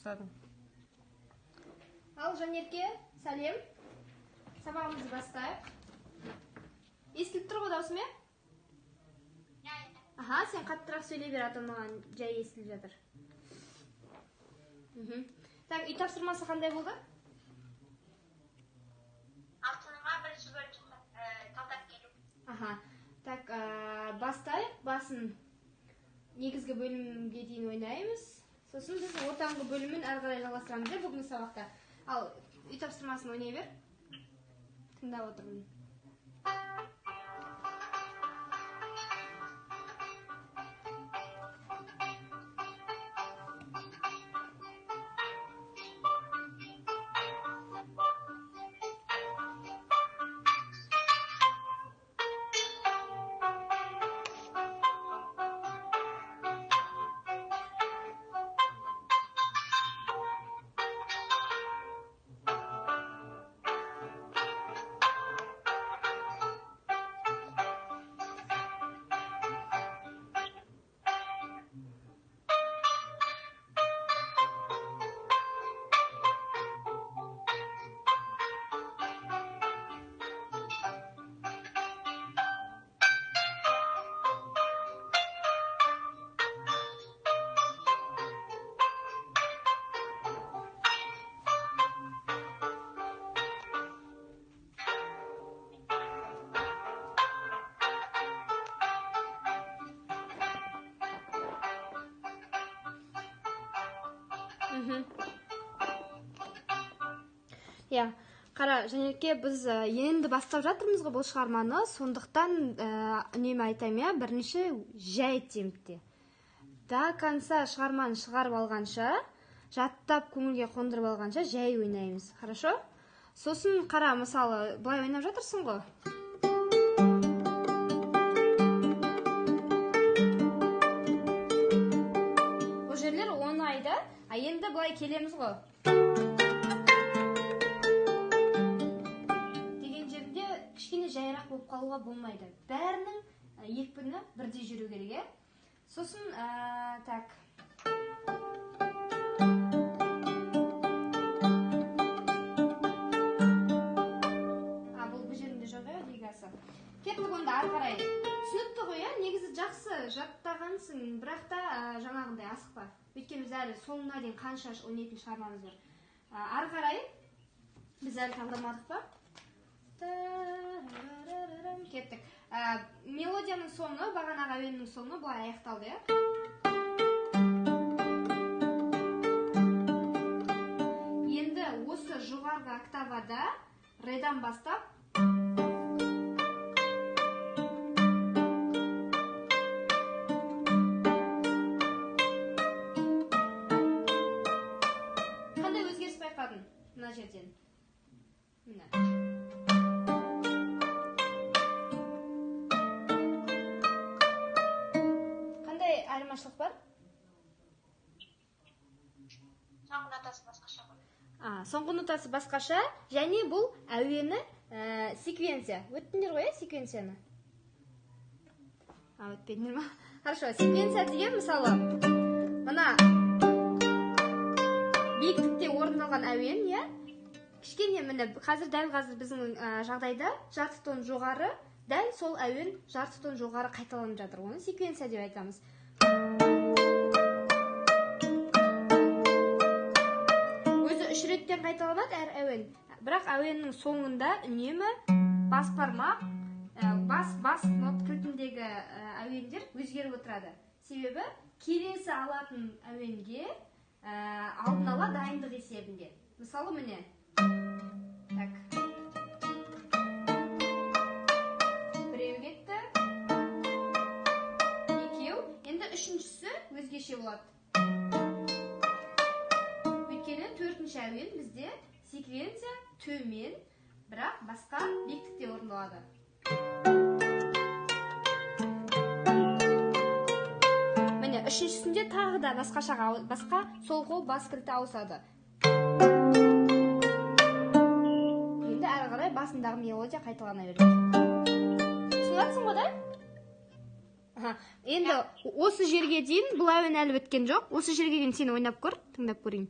башладың. Ал, Жанерке, сәлем. Сабағымызды бастайық. Естіліп тұр ғой даусым, е? Аха, сен қаттырақ сөйлей бер, ата маған жай естіліп жатыр. Так, үй тапсырмасы қандай болды? Алтыныма бірінші бөлім талдап келу. Аха, так, бастайық, басын негізгі бөлімге дейін ойнаймыз. Сосын біз ортаңғы бөлімін әрі қарай жалғастырамыз бүгінгі сабақта. Ал, үй тапсырмасын ойнай бер. Тыңдап отырмын. Я, қара, Жанерке, біз енді бастап жатырмыз ғой бұл шығарманы, сондықтан үнемі айтайын, я, бірінші жай темпте. До конца шығарманы шығарып алғанша, жаттап көңілге қондырып алғанша жай ойнаймыз, хорошо? Сосын қара, мысалы, былай ойнап жатырсың ғой. Бұл жерлер оңайды, енді былай келеміз ғой. Кішкене жайырақ болып қалуға болмайды. Бәрінің екпіні бірдей жүру керек. Сосын, так. Бұл жерінде жоқ, лигасы. Кетілік онда ары қарай. Түсінікті ғой, негізі жақсы жаттағансың, бірақ та жаңағындай асықпа. Өйткені біз әлі соңына дейін қанша ойнайтын шығармамыз бар. Ары қарай біз әлі таңдамадық па? Кеттік. Мелодияның соңы, бағанағы әуеннің соңы бұлай аяқталды, е? Енді осы жоғарғы октавада реден бастап қандай өзгеріс байқадың мына жерден? Міне. Айырмашылық бар? Соңғы нотасы басқаша ғой. Соңғы нотасы басқаша, және бұл әуені секвенция. Өттіңдер ғой, секвенцияны? Өтпедіңдер ма? Хорошо, секвенция деген мысалы, мына биіктікте орындалған әуен, е? Кішкене міне, дәл қазір біздің жағдайда жарты тон жоғары, дәл сол әуен жарты тон жоғары қайталанып жатыр. Оны секвенция деп айтамыз. Өзі 3 реттен қайталанады әр әуен. Бірақ әуеннің соңында үнемі бас бармақ, бас нот кілтіндегі әуендер өзгеріп отырады. Себебі келесі алатын әуенге алдын ала дайындық есебінде. Мысалы міне. Так. Біреу кетті. Үшіншісі өзгеше болады. Өйткені төртінші әуен бізде секвенция төмен, бірақ басқа биіктікте орындалады. Міне, үшіншісінде тағы да басқа сол қол бас кілті ауысады. Енді әрі қарай басындағы мелодия қайталана береді. Түсінесің ғой, да? Енді осы жерге дейін бұл әуен әлі біткен жоқ. Осы жерге дейін сен ойнап көр, тыңдап көрейін.